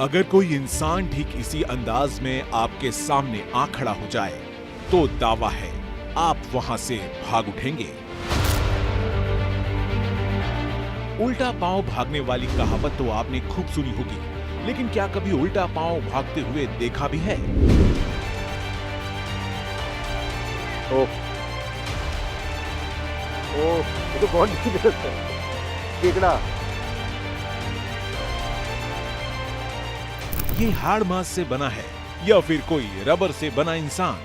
अगर कोई इंसान ठीक इसी अंदाज में आपके सामने आ खड़ा हो जाए तो दावा है आप वहां से भाग उठेंगे। उल्टा पांव भागने वाली कहावत तो आपने खूब सुनी होगी, लेकिन क्या कभी उल्टा पांव भागते हुए देखा भी है? ये तो बहुत डेंजरस है। केकड़ा। ये हाड़ मांस से बना है या फिर कोई रबर से बना इंसान?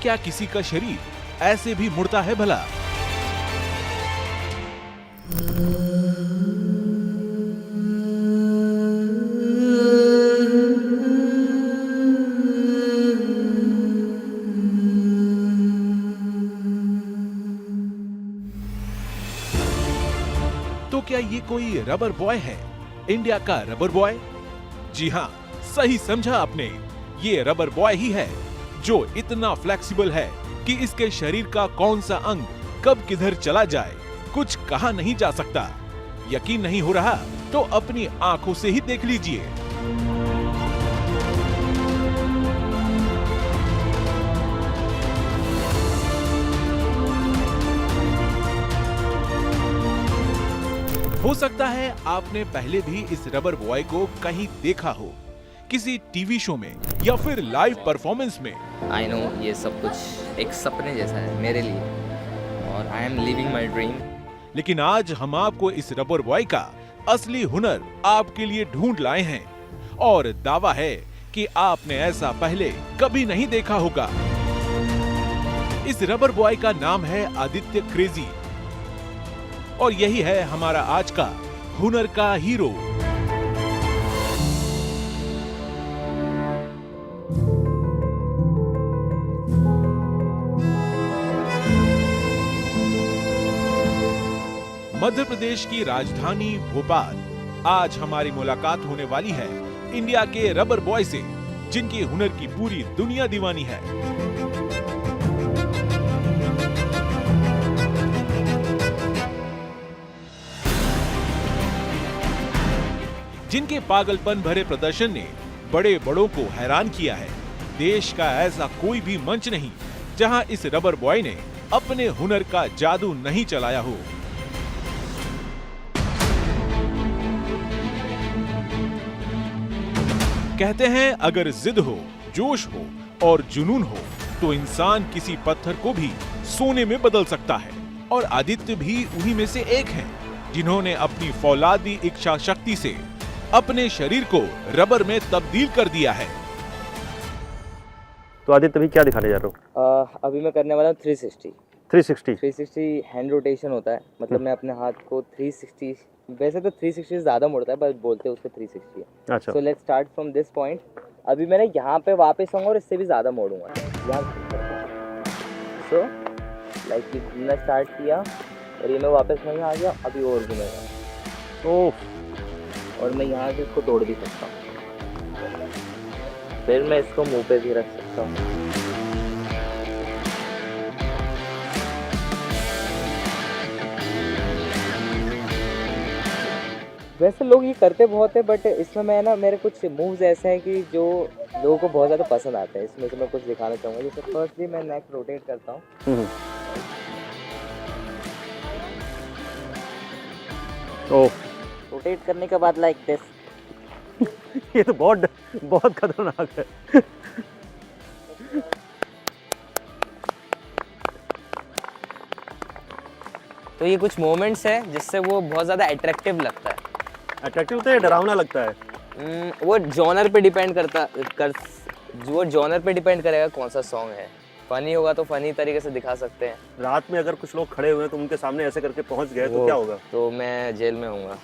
क्या किसी का शरीर ऐसे भी मुड़ता है भला? तो क्या ये कोई रबर बॉय है, इंडिया का रबर बॉय? जी हाँ, सही समझा आपने, ये रबर बॉय ही है जो इतना फ्लेक्सिबल है कि इसके शरीर का कौन सा अंग कब किधर चला जाए कुछ कहा नहीं जा सकता। यकीन नहीं हो रहा तो अपनी आंखों से ही देख लीजिए। हो सकता है आपने पहले भी इस रबर बॉय को कहीं देखा हो, किसी टीवी शो में या फिर लाइव परफॉर्मेंस में। आई नो ये सब कुछ एक सपने जैसा है मेरे लिए और I am living my dream. लेकिन आज हम आपको इस रबर बॉय का असली हुनर आपके लिए ढूंढ लाए हैं और दावा है कि आपने ऐसा पहले कभी नहीं देखा होगा। इस रबर बॉय का नाम है आदित्य क्रेजी और यही है हमारा आज का हुनर का हीरो। मध्य प्रदेश की राजधानी भोपाल। आज हमारी मुलाकात होने वाली है इंडिया के रबर बॉय से, जिनके हुनर की पूरी दुनिया दीवानी है। जिनके पागलपन भरे प्रदर्शन ने बड़े बड़ों को हैरान किया है। देश का ऐसा कोई भी मंच नहीं जहां इस रबर बॉय ने अपने हुनर का जादू नहीं चलाया हो। कहते हैं अगर जिद हो, जोश हो और जुनून हो तो इंसान किसी पत्थर को भी सोने में बदल सकता है। और आदित्य भी उन्हीं में से एक हैं, जिन्होंने अपनी फौलादी इच्छा शक्ति से अपने शरीर को रबर में तब्दील कर दिया है। तो आदित्य अभी क्या दिखाने जा रहे हो? अभी मैं करने वाला हूँ 360 360 हैंड रोटेशन होता है। मतलब मैं अपने हाथ को 360, वैसे तो 360 से ज़्यादा मुड़ता है पर बोलते हैं उसको 360 है। अच्छा। So let's start from this point. अभी मैंने यहाँ पे वापस आऊँगा और इससे भी ज़्यादा मोड़ूंगा यहाँ। सो लाइक ये घूमना स्टार्ट किया और ये मैं वापस नहीं आ गया, अभी और घूमेगा। ओह, और मैं यहाँ से इसको तोड़ भी सकता हूँ, फिर मैं इसको मुंह पे भी रख सकता हूँ। वैसे लोग ये करते बहुत है बट इसमें मैं ना मेरे कुछ मूव्स ऐसे हैं कि जो लोगों को बहुत ज़्यादा पसंद आते हैं। इसमें से मैं कुछ दिखाना चाहूँगा। जैसे फर्स्टली मैं नेक रोटेट करता हूँ। ओह, रोटेट करने के बाद लाइक दिस। ये तो बहुत खतरनाक है। तो ये कुछ मोमेंट्स है जिससे वो बहुत ज़्यादा अट्रैक्टिव लगता है। अट्रैक्टिव तो ये डरावना लगता है। वो जॉनर पे डिपेंड वो जॉनर पे डिपेंड करेगा कौन सा सॉन्ग है। फनी होगा तो फनी तरीके से दिखा सकते हैं। रात में अगर कुछ लोग खड़े हुए हैं तो उनके सामने ऐसे करके पहुंच गए तो क्या होगा? तो मैं जेल में होऊंगा।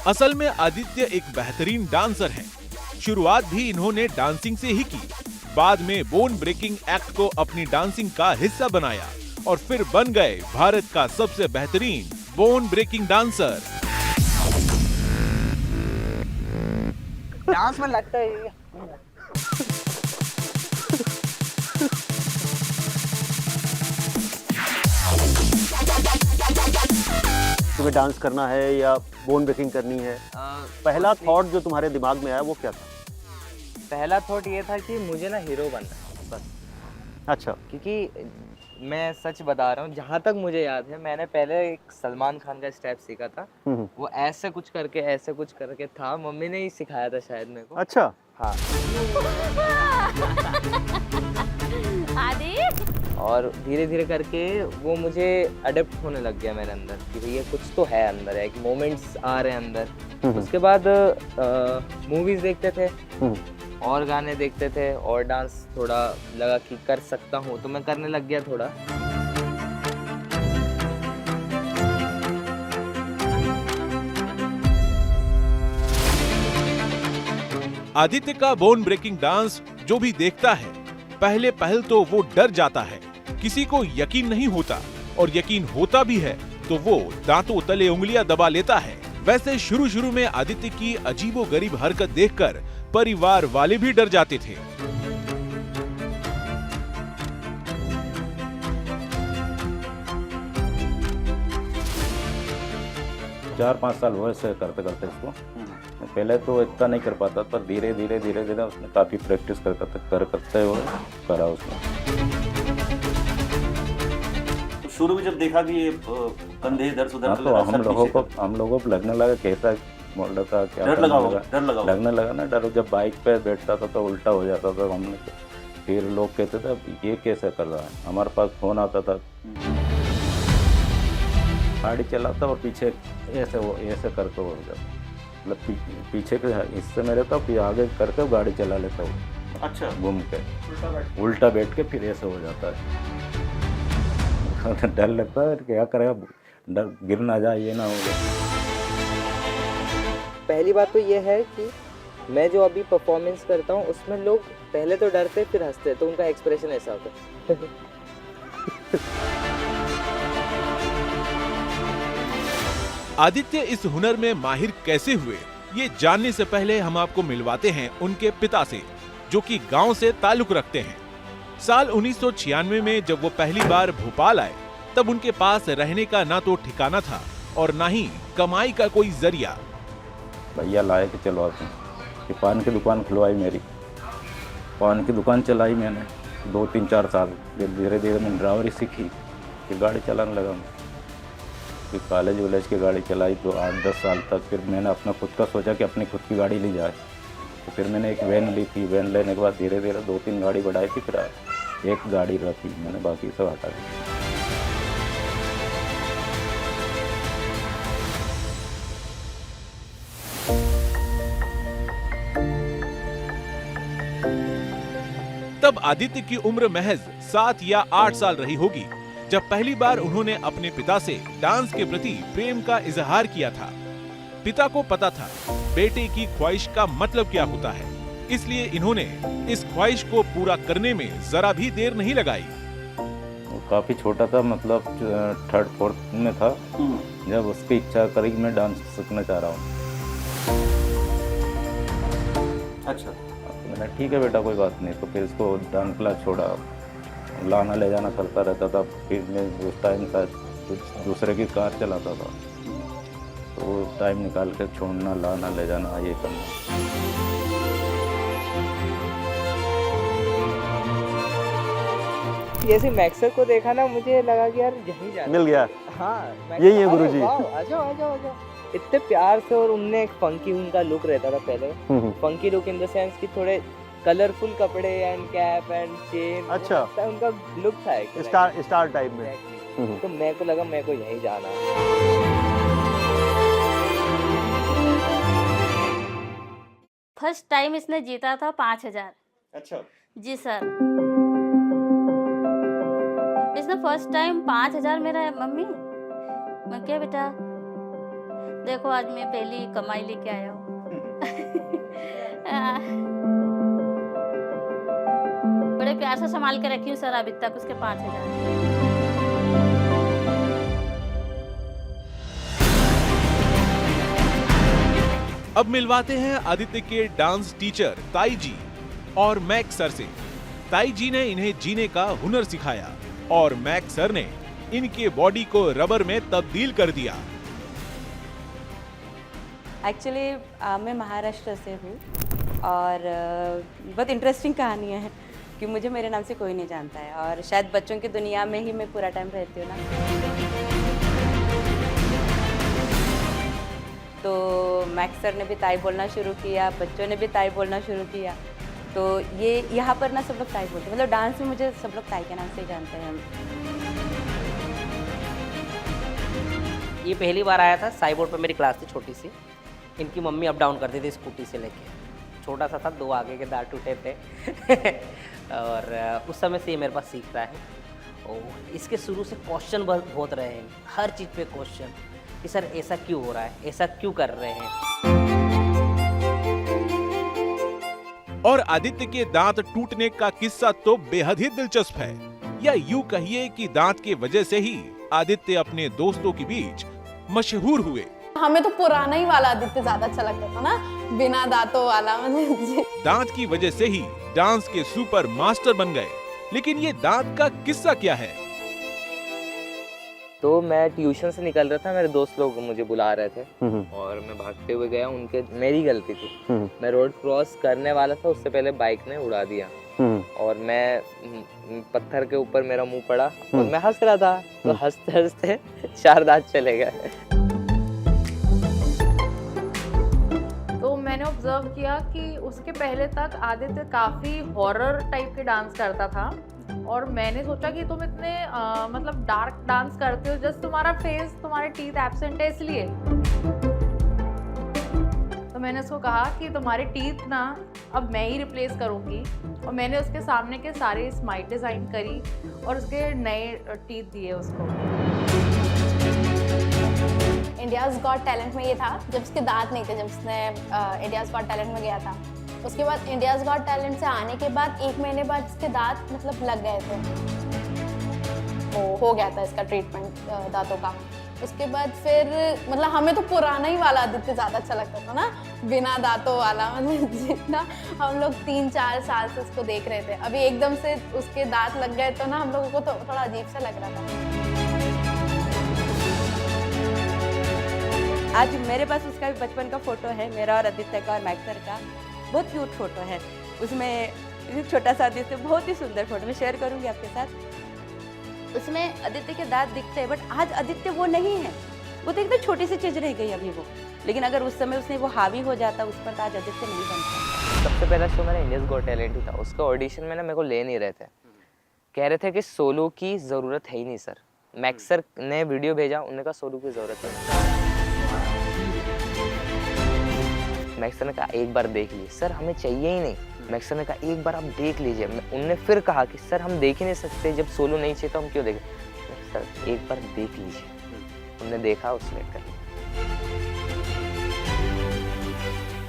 असल में आदित्य एक बेहतरीन डांसर हैं। शुरुआत भी इन्होंने डांसिंग से ही की। बाद में बोन ब्रेकिंग एक्ट को अपनी डांसिंग का हिस्सा बनाया और फिर बन गए भारत का सबसे बेहतरीन बोन ब्रेकिंग डांसर। डांस में लगता है तुम्हें डांस करना है या बोन ब्रेकिंग करनी है? पहला थॉट जो तुम्हारे दिमाग में आया वो क्या था? पहला थॉट ये था कि मुझे ना हीरो बनना है बस। अच्छा। क्योंकि मैं सच बता रहा हूँ, जहाँ तक मुझे याद है मैंने पहले एक सलमान खान का स्टेप सीखा था। वो ऐसे कुछ करके था, मम्मी ने ही सिखाया था शायद मेरे को। अच्छा। हाँ। आदि और धीरे धीरे करके वो मुझे अडेप्ट होने लग गया मेरे अंदर कि भैया कुछ तो है अंदर, एक मोमेंट्स आ रहे हैं अंदर। उसके बाद मूवीज देखते थे और गाने देखते थे और डांस थोड़ा लगा कि कर सकता हूँ, तो मैं करने लग गया थोड़ा। आदित्य का बोन ब्रेकिंग डांस जो भी देखता है, पहले पहल तो वो डर जाता है, किसी को यकीन नहीं होता, और यकीन होता भी है तो वो दांतों तले उंगलियां दबा लेता है। वैसे शुरू में आदित्य की अजीबोगरीब हरकत देखकर परिवार वाले भी डर जाते थे। 4-5 साल हुए ऐसे करते करते इसको। पहले तो इतना नहीं कर पाता, पर धीरे धीरे उसने काफ़ी प्रैक्टिस करते हुए करा उसने। शुरू में जब देखा कि ये कंधे इधर से उधर, हाँ, तो हम लोगों को लगने लगा कैसा मॉडल था, क्या डर लगने लगा ना। डर जब बाइक पे बैठता था तो उल्टा हो जाता था। हमने फिर लोग कहते थे ये कैसे कर रहा है। हमारे पास फोन आता था, गाड़ी चलाता और पीछे ऐसे करके हो जाता, मतलब पीछे के हिस्से में रहता, फिर आगे करके गाड़ी चला लेता हूँ। अच्छा। घूम के उल्टा बैठ के फिर ऐसे हो जाता है। डर लगता है, क्या करेगा, डर गिर ना जाए, ये ना हो जाए। पहली बात तो ये है कि मैं जो अभी परफॉर्मेंस करता हूँ उसमें लोग पहले तो डरते फिर हंसते, तो उनका एक्सप्रेशन ऐसा होता है। आदित्य इस हुनर में माहिर कैसे हुए, ये जानने से पहले हम आपको मिलवाते हैं उनके पिता से, जो कि गांव से ताल्लुक रखते हैं। साल 1996 में जब वो पहली बार भोपाल आए, तब उनके पास रहने का ना तो ठिकाना था और ना ही कमाई का कोई जरिया। भैया लाए के चलवाते कि पान की दुकान खुलवाई मेरी, पान की दुकान चलाई मैंने 2-3-4 साल। धीरे धीरे मैंने ड्राइवरी सीखी, फिर गाड़ी चलाने लगा मैं। फिर कॉलेज की गाड़ी चलाई तो 8-10 साल तक। फिर मैंने अपना खुद का सोचा कि अपनी खुद की गाड़ी ली जाए, तो फिर मैंने एक वैन ली थी। वैन लेने के बाद धीरे धीरे 2-3 गाड़ी बढ़ाई थी, फिर एक गाड़ी रखी मैंने, बाकी सब हटा दी। तब आदित्य की उम्र महज 7 या 8 साल रही होगी जब पहली बार उन्होंने अपने पिता से डांस के प्रति प्रेम का इजहार किया था। पिता को पता था बेटे की ख्वाहिश का मतलब क्या होता है, इसलिए इन्होंने इस ख्वाहिश को पूरा करने में जरा भी देर नहीं लगाई। काफ़ी छोटा था, मतलब 3rd-4th में था, जब उसकी इच्छा करी कि मैं डांस सीखना चाह रहा हूँ। अच्छा। तो मैंने ठीक है बेटा, कोई बात नहीं। तो फिर इसको डांस क्लास छोड़ा, लाना ले जाना करता रहता था। फिर मैं उस टाइम था दूसरे की कार चलाता था, तो वो टाइम निकाल के छोड़ना, लाना ले जाना, ये करना। जैसे मैक्सर को देखा ना, मुझे लगा कि यार यही जाना मिल गया। हाँ, यही है गुरुजी। आ जाओ। इतने प्यार से, और उनने एक फंकी उनका लुक रहता था पहले। Funky look in the sense कि थोड़े कलरफुल कपड़े एंड कैप एंड चेन। अच्छा। उनका लुक था एक स्टार टाइप में। तो मेरे को लगा मेरे को यही जाना है। फर्स्ट टाइम इसने जीता था 5000। अच्छा जी सर, इसने फर्स्ट टाइम 5000 मेरा है। मम्मी, मैं क्या बेटा, देखो आज मैं पहली कमाई लेके आया हूँ। बड़े प्यार से संभाल के रखी हूँ सर अभी तक उसके 5000। अब मिलवाते हैं आदित्य के डांस टीचर ताई जी और मैक सर से। ताई जी ने इन्हें जीने का हुनर सिखाया और मैक सर ने इनके बॉडी को रबर में तब्दील कर दिया। एक्चुअली मैं महाराष्ट्र से हूँ और बहुत इंटरेस्टिंग कहानियाँ हैं कि मुझे मेरे नाम से कोई नहीं जानता है और शायद बच्चों की दुनिया में ही मैं पूरा टाइम रहती हूँ ना। तो मैक्स सर ने भी ताई बोलना शुरू किया, बच्चों ने भी ताई बोलना शुरू किया, तो ये यहाँ पर ना सब लोग ताई बोलते हैं, मतलब डांस में मुझे सब लोग ताई के नाम से ही जानते हैं। ये पहली बार आया था, साई बोर्ड पर मेरी क्लास थी छोटी सी, इनकी मम्मी अप डाउन करती थी स्कूटी से लेके, छोटा सा था, 2 आगे के दांत टूटे थे और उस समय से ये मेरे पास सीख रहा है। और इसके शुरू से क्वेश्चन बहुत रहे हैं, हर चीज़ पे क्वेश्चन कि सर ऐसा क्यों हो रहा है, ऐसा क्यों कर रहे हैं। और आदित्य के दांत टूटने का किस्सा तो बेहद ही दिलचस्प है, या यूं कहिए कि दांत की वजह से ही आदित्य अपने दोस्तों के बीच मशहूर हुए। हमें तो पुराना ही वाला आदित्य ज्यादा अच्छा लगता था ना, बिना दांतों वाला। दांत की वजह से ही डांस के सुपर मास्टर बन गए, लेकिन ये दांत का किस्सा क्या है? तो मैं ट्यूशन से निकल रहा था, मेरे दोस्त लोग मुझे बुला रहे थे और मैं भागते हुए गया, उनके मेरी गलती थी। मैं रोड क्रॉस करने वाला था, उससे पहले बाइक ने उड़ा दिया और मैं पत्थर के ऊपर मेरा मुंह पड़ा और मैं हंस रहा था, तो हंसते हंसते 4 दांत चले गए। तो मैंने ऑब्जर्व किया कि उसके पहले तक आदित्य काफ़ी हॉरर टाइप के डांस करता था और मैंने सोचा कि तुम इतने मतलब डार्क डांस करते हो, जस्ट तुम्हारा फेस, तुम्हारे टीथ एब्सेंट है इसलिए। तो मैंने उसको कहा कि तुम्हारे टीथ ना अब मैं ही रिप्लेस करूँगी, और मैंने उसके सामने के सारे स्माइल डिज़ाइन करी और उसके नए टीथ दिए उसको। इंडियाज़ गॉट टैलेंट में ये था, जब उसके दांत नहीं थे, जब उसने इंडियाज़ गॉट टैलेंट में गया था। उसके बाद इंडियाज़ गॉट टैलेंट से आने के बाद 1 महीने बाद इसके दांत मतलब लग गए थे, हो गया था इसका ट्रीटमेंट दांतों का। उसके बाद फिर मतलब हमें तो पुराना ही वाला आदित्य ज़्यादा अच्छा लगता था ना, बिना दांतों वाला। मतलब जितना हम लोग 3-4 साल से उसको देख रहे थे, अभी एकदम से उसके दांत लग गए तो ना हम लोगों को तो थोड़ा अजीब सा लग रहा था। आज मेरे पास उसका भी बचपन का फोटो है, मेरा और आदित्य का और मैक्स सर का, बहुत क्यूट फोटो है। उसमें छोटा सा आदित्य, बहुत ही सुंदर फोटो, मैं शेयर करूंगी आपके साथ। उसमें आदित्य के दांत दिखते हैं, बट आज आदित्य वो नहीं है, वो तो एकदम छोटी सी चीज़ रह गई अभी वो। लेकिन अगर उस समय उसने वो हावी हो जाता उस पर, तो आज आदित्य नहीं बनता। सबसे पहला शो मेरा इंडियाज़ गॉट टैलेंट ही था, उसका ऑडिशन में ना मेरे को ले नहीं रहे थे, कह रहे थे कि सोलो की ज़रूरत है ही नहीं सर। मैक्स सर ने वीडियो भेजा, उन्होंने कहा सोलो की ज़रूरत है। मैक्स सर ने कहा एक बार देख लीजिए। सर हमें चाहिए ही नहीं। मैक्स सर ने कहा एक बार आप देख लीजिए। उनने फिर कहा कि सर हम देख ही नहीं सकते, जब सोलो नहीं चाहिए तो हम क्यों देखें। सर एक बार देख लीजिए। उनने देखा, उसने कर।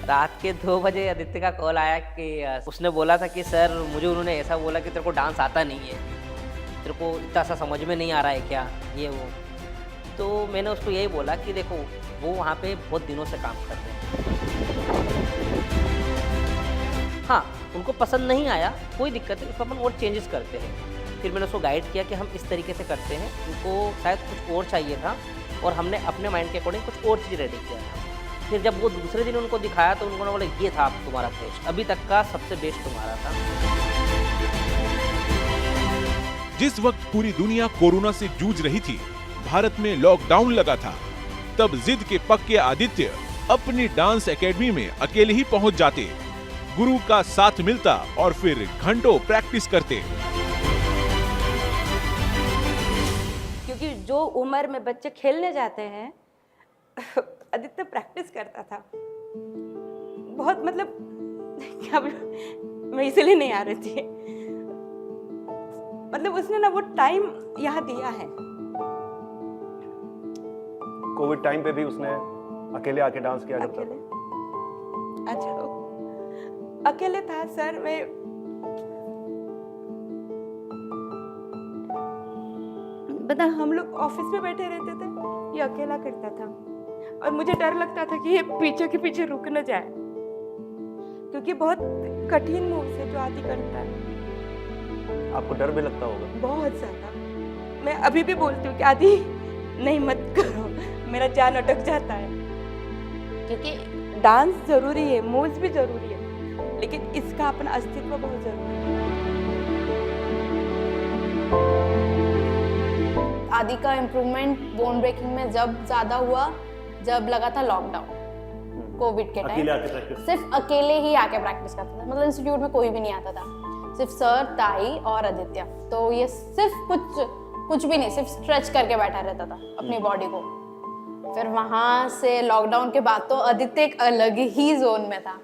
रात के 2 बजे आदित्य का कॉल आया कि उसने बोला था कि सर मुझे उन्होंने ऐसा बोला कि तेरे को डांस आता नहीं है, तेरे को इतना सा समझ में नहीं आ रहा है क्या, ये वो। तो मैंने उसको यही बोला कि देखो वो वहाँ पे बहुत दिनों से काम कर रहे हैं, हाँ उनको पसंद नहीं आया, कोई दिक्कत नहीं, उसको अपन और चेंजेस करते हैं। फिर मैंने उसको गाइड किया कि हम इस तरीके से करते हैं, उनको शायद कुछ और चाहिए था और हमने अपने माइंड के अकॉर्डिंग कुछ और चीज़ रेडी किया था। फिर जब वो दूसरे दिन उनको दिखाया तो उन्होंने बोला ये था तुम्हारा बेस्ट, अभी तक का सबसे बेस्ट तुम्हारा था। जिस वक्त पूरी दुनिया कोरोना से जूझ रही थी, भारत में लॉकडाउन लगा था, तब जिद के पक्के आदित्य अपनी डांस एकेडमी में अकेले ही पहुंच जाते, गुरु का साथ मिलता और फिर घंटों प्रैक्टिस करते। क्योंकि जो उम्र में बच्चे खेलने जाते हैं आदित्य प्रैक्टिस करता था बहुत, मतलब क्या मैं इसलिए नहीं आ रही थी, मतलब उसने ना वो टाइम यहाँ दिया है। कोविड टाइम पे भी उसने अकेले आके डांस किया करता था। अच्छा अकेले था सर, मैं बता, हम लोग ऑफिस में बैठे रहते थे, ये अकेला करता था और मुझे डर लगता था कि ये पीछे के पीछे रुक न जाए, क्योंकि बहुत कठिन मूव है जो आदि करता है। आपको डर भी लगता होगा? बहुत ज्यादा। मैं अभी भी बोलती हूँ कि आदि नहीं मत करो, मेरा जान अटक जाता है। क्योंकि डांस जरूरी है, मूव्स भी जरूरी है, लेकिन इसका अपना अस्तित्व बहुत जरूरी है। आदि का इम्प्रूवमेंट बोन ब्रेकिंग में जब ज़्यादा हुआ जब लगा था लॉकडाउन कोविड के अकेले आके टाइम। practice? सिर्फ अकेले ही आके प्रैक्टिस करता था, मतलब इंस्टीट्यूट में कोई भी नहीं आता था, सिर्फ सर, ताई और आदित्य। तो ये सिर्फ कुछ भी नहीं, सिर्फ स्ट्रेच करके बैठा रहता था अपनी बॉडी को। फिर वहां से लॉकडाउन के बाद तो आदित्य एक अलग ही जोन में था,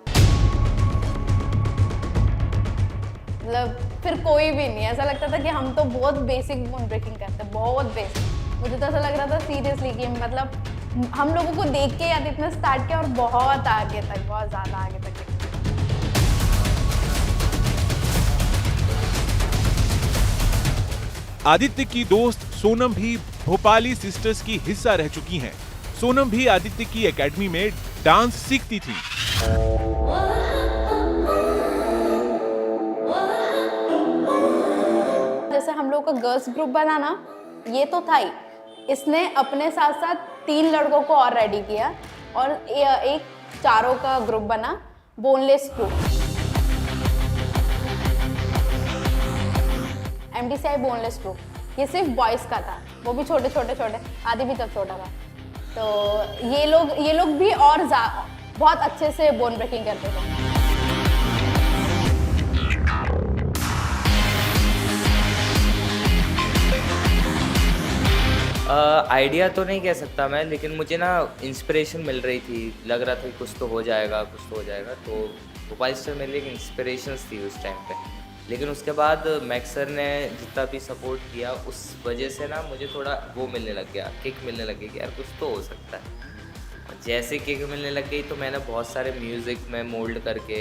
मतलब फिर कोई भी नहीं, ऐसा लगता था कि हम तो बहुत बेसिक बोन ब्रेकिंग करते, बहुत बेसिक। मुझे तो ऐसा लग रहा था सीरियसली कि मतलब हम लोगों को देख के आदित्य ने स्टार्ट किया और बहुत आगे तक, बहुत ज़्यादा आगे तक। आदित्य की दोस्त सोनम भी भोपाली सिस्टर्स की हिस्सा रह चुकी हैं। सोनम भी आदित्य की एकेडमी में डांस सीखती थी। जैसे हम लोग का गर्ल्स ग्रुप बना ना, ये तो था ही, इसने अपने साथ साथ 3 लड़कों को और रेडी किया और एक चारों का ग्रुप बना, boneless group, MDCI boneless group. ये सिर्फ बॉयज का था, वो भी छोटे, आदि भी तब छोटा था। तो ये लोग भी और बहुत अच्छे से बोन ब्रेकिंग करते थे। आइडिया तो नहीं कह सकता मैं, लेकिन मुझे ना इंस्पिरेशन मिल रही थी, लग रहा था कि कुछ तो हो जाएगा। तो भोपाल स्टार मेरे लिए एक इंस्पिरेशन थी उस टाइम पे। लेकिन उसके बाद मैक्स सर ने जितना भी सपोर्ट किया, उस वजह से ना मुझे थोड़ा वो मिलने लग गया, किक मिलने लग गई कि यार कुछ तो हो सकता है। जैसे किक मिलने लग गई तो मैंने बहुत सारे म्यूज़िक में मोल्ड करके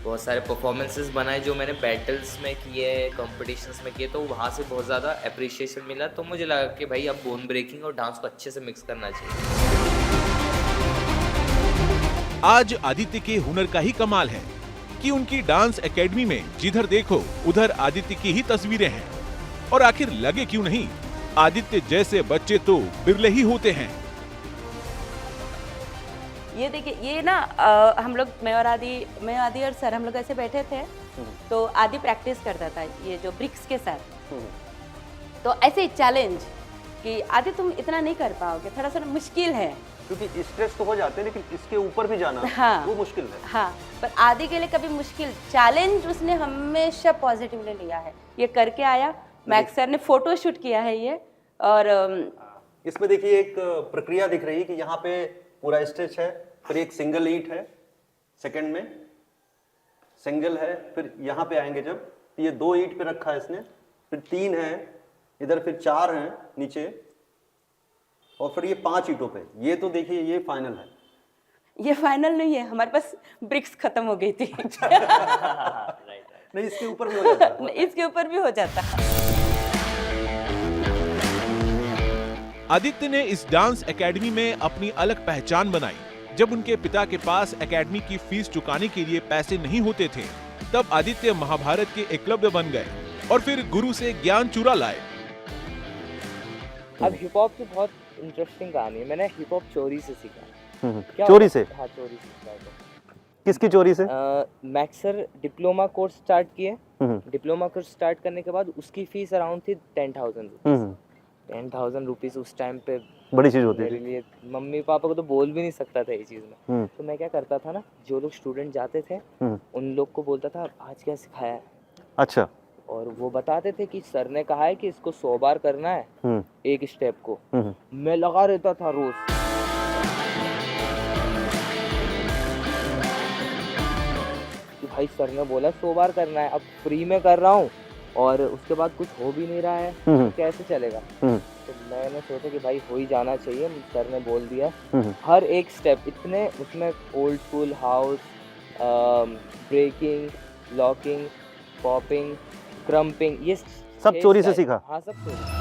बहुत सारे परफॉर्मेंसेस बनाए जो मैंने बैटल्स में किए, कॉम्पिटिशन्स में किए, तो वहाँ से बहुत ज़्यादा अप्रिशिएशन मिला। तो मुझे लगा कि भाई अब बोन ब्रेकिंग और डांस को अच्छे से मिक्स करना चाहिए। आज आदित्य के हुनर का ही कमाल है कि उनकी डांस एकेडमी में जिधर देखो उधर आदित्य की ही तस्वीरें हैं। और आखिर लगे क्यों नहीं, आदित्य जैसे बच्चे तो बिरले ही होते हैं। ये देखिए, ये ना हम लोग मैं और आदि और सर हम लोग ऐसे बैठे थे, तो आदि प्रैक्टिस करता था ये जो ब्रिक्स के साथ। तो ऐसे चैलेंज कि आदि तुम इतना नहीं कर पाओगे, थोड़ा सा मुश्किल है, क्योंकि स्ट्रेस तो हो जाते हैं, लेकिन इसके ऊपर भी जाना हाँ, वो मुश्किल है। हाँ, पर आदि के लिए कभी मुश्किल चैलेंज उसने हमेशा पॉजिटिवली लिया है। ये करके आया, मैक्स सर ने फोटो शूट किया है ये। और इसमें देखिए एक प्रक्रिया दिख रही है कि यहाँ पे पूरा स्ट्रेच है, फिर एक सिंगल ईट है, सेकंड में सिंगल है, फिर यहाँ पे आएंगे जब तो ये 2 ईट पे रखा है इसने, फिर 3 है इधर, फिर 4 हैं नीचे, और फिर ये 5 ईटों पे। ये तो देखिए ये फाइनल है। ये फाइनल नहीं है, हमारे पास ब्रिक्स खत्म हो गई थी। नहीं, इसके ऊपर भी हो जाता है। इसके ऊपर भी हो जाता है। आदित्य ने इस डांस एकेडमी में अपनी अलग पहचान बनाई। जब उनके पिता के पास एकेडमी की फीस चुकाने के लिए पैसे नहीं होते थे, तब आदित्य महाभारत के एकलव्य बन गए और फिर गुरु से ज्ञान चुरा लाए। अब हिप हॉप की बहुत इंटरेस्टिंग कहानी है। मैंने हिप हॉप चोरी से सीखा। चोरी से? हाँ, चोरी से सीखा। किसकी चोरी से? Max sir diploma course start किए। डिप्लोमा कोर्स स्टार्ट करने के बाद उसकी फीस अराउंड थी 10,000 रुपीज। 10,000 रुपीज उस टाइम पे बड़ी चीज होती मेरे थी। लिए। मम्मी पापा को तो बोल भी नहीं सकता था ये चीज़ में। तो मैं क्या करता था ना, जो लोग स्टूडेंट जाते थे उन लोग को बोलता था आज क्या सिखाया है। अच्छा। और वो बताते थे कि सर ने कहा है कि इसको 100 बार करना है एक स्टेप को। मैं लगा रहता था रोज। कि भाई सर ने बोला 100 बार करना है, अब फ्री में कर रहा हूँ और उसके बाद कुछ हो भी नहीं रहा है, तो कैसे चलेगा। तो मैंने सोचा कि भाई हो ही जाना चाहिए। सर ने बोल दिया हर एक स्टेप इतने, उसमें old school, house, breaking, locking, popping, krumping, ये सब चोरी से सीखा? हाँ, सब चोरी।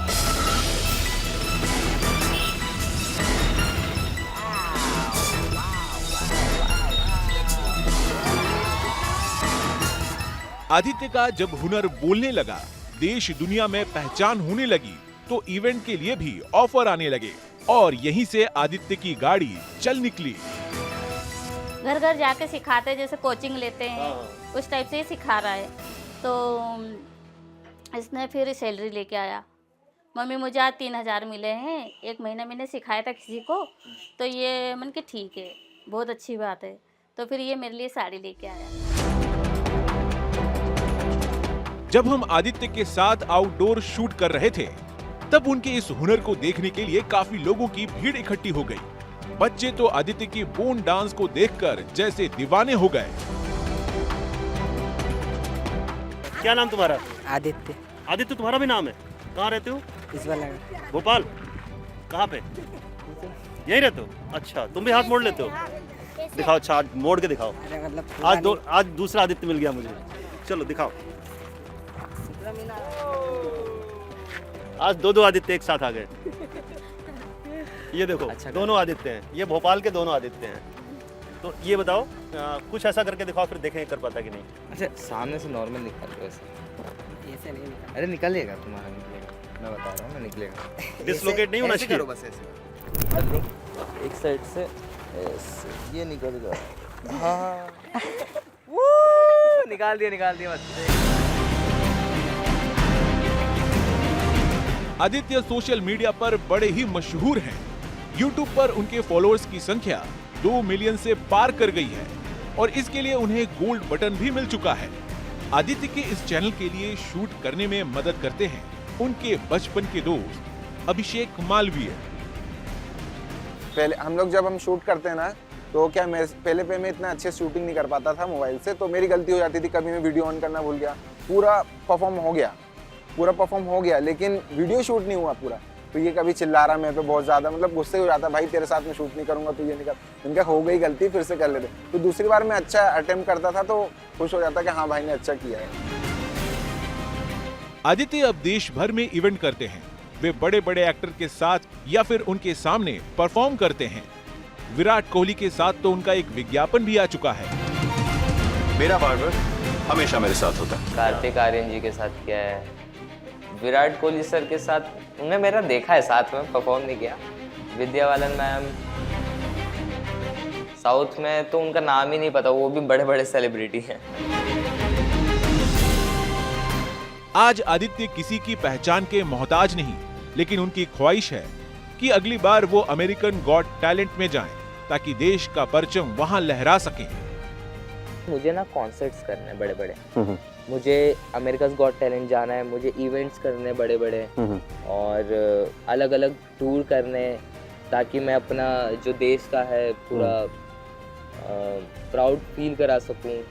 आदित्य का जब हुनर बोलने लगा, देश दुनिया में पहचान होने लगी, तो इवेंट के लिए भी ऑफर आने लगे और यहीं से आदित्य की गाड़ी चल निकली। घर घर जाके सिखाते, जैसे कोचिंग लेते हैं हाँ। उस टाइप से ही सिखा रहा है। तो इसने फिर सैलरी लेके आया, मम्मी मुझे आज 3000 मिले हैं, 1 महीना मैंने सिखाया था किसी को, तो ये मन के ठीक है, बहुत अच्छी बात है। तो फिर ये मेरे लिए साड़ी लेके आया। जब हम आदित्य के साथ आउटडोर शूट कर रहे थे, तब उनके इस हुनर को देखने के लिए काफी लोगों की भीड़ इकट्ठी हो गई। बच्चे तो आदित्य की बोन डांस को देखकर जैसे दीवाने हो गए। क्या नाम तुम्हारा? आदित्य। आदित्य तुम्हारा भी नाम है? कहाँ रहते हो? इस वाला भोपाल। कहाँ पे? यहीं रहते हो? अच्छा, तुम भी हाथ मोड़ लेते हो? दिखाओ, अच्छा आज मोड़ के दिखाओ। मतलब आज दूसरा आदित्य मिल गया मुझे। चलो दिखाओ। आज दो आदित्य एक साथ आ गए। ये देखो, अच्छा, दोनों आदित्य हैं। ये भोपाल के दोनों आदित्य हैं। तो ये बताओ, कुछ ऐसा करके दिखाओ, फिर देखें कर पाता कि नहीं। अच्छा, सामने से नॉर्मल निकाल दो ऐसे। ऐसे नहीं निकाल। अरे निकलेगा, तुम्हारा निकलेगा, मैं बता रहा हूँ ना, निकलेगा। डिसलोकेट नहीं होना ऐसे चाहिए। करो बस ऐसे। एक साइड से ऐसे, ये निकल गया। हाँ निकाल दिया बस। आदित्य सोशल मीडिया पर बड़े ही मशहूर हैं। यूट्यूब पर उनके फॉलोअर्स की संख्या 2 मिलियन से पार कर गई है और इसके लिए उन्हें गोल्ड बटन भी मिल चुका है। आदित्य के इस चैनल के लिए शूट करने में मदद करते हैं उनके बचपन के दोस्त अभिषेक मालवीय। पहले हम लोग जब हम शूट करते हैं ना, तो क्या मैं पहले मैं इतना अच्छे शूटिंग नहीं कर पाता था मोबाइल से, तो मेरी गलती हो जाती थी। कभी मैं वीडियो ऑन करना भूल गया, पूरा परफॉर्म हो गया लेकिन वीडियो शूट नहीं हुआ पूरा। तो ये कभी चिल्ला रहा मेरे पे बहुत ज़्यादा, मतलब गुस्से हो जाता, भाई तेरे साथ में शूट नहीं करूँगा, तो ये नहीं कर। इनका हो गई गलती, फिर से कर लेते। तो दूसरी बार मैं अच्छा अटेम्प्ट करता था तो खुश हो जाता कि हाँ भाई ने अच्छा किया है। आदित्य अब देश भर में इवेंट करते हैं। वे बड़े बड़े एक्टर के साथ या फिर उनके सामने परफॉर्म करते हैं। विराट कोहली के साथ तो उनका एक विज्ञापन भी आ चुका है। मेरा बार्बर हमेशा मेरे साथ होता है। कार्तिक आर्यन जी के साथ किया है, विराट कोहली सर के साथ उन्हें मेरा देखा है, साथ में परफॉर्म नहीं किया। विद्या बालन मैम, साउथ में तो उनका नाम ही नहीं पता, वो भी बड़े बड़े सेलिब्रिटी हैं। आज आदित्य किसी की पहचान के मोहताज नहीं, लेकिन उनकी ख्वाहिश है कि अगली बार वो अमेरिकन गॉट टैलेंट में जाएं, ताकि देश का परचम वहां लहरा सके। मुझे ना कॉन्सर्ट्स करने बड़े बड़े, मुझे अमेरिकाज़ गॉट टैलेंट जाना है, मुझे इवेंट्स करने बड़े बड़े और अलग अलग टूर करने, ताकि मैं अपना जो देश का है पूरा प्राउड फील करा सकूं।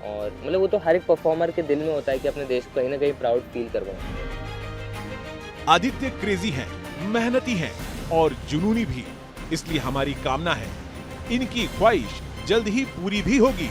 और मतलब वो तो हर एक परफॉर्मर के दिल में होता है कि अपने देश को कहीं ना कहीं प्राउड फील करवाऊं। आदित्य क्रेजी हैं, मेहनती हैं और जुनूनी भी, इसलिए हमारी कामना है इनकी ख्वाहिश जल्द ही पूरी भी होगी।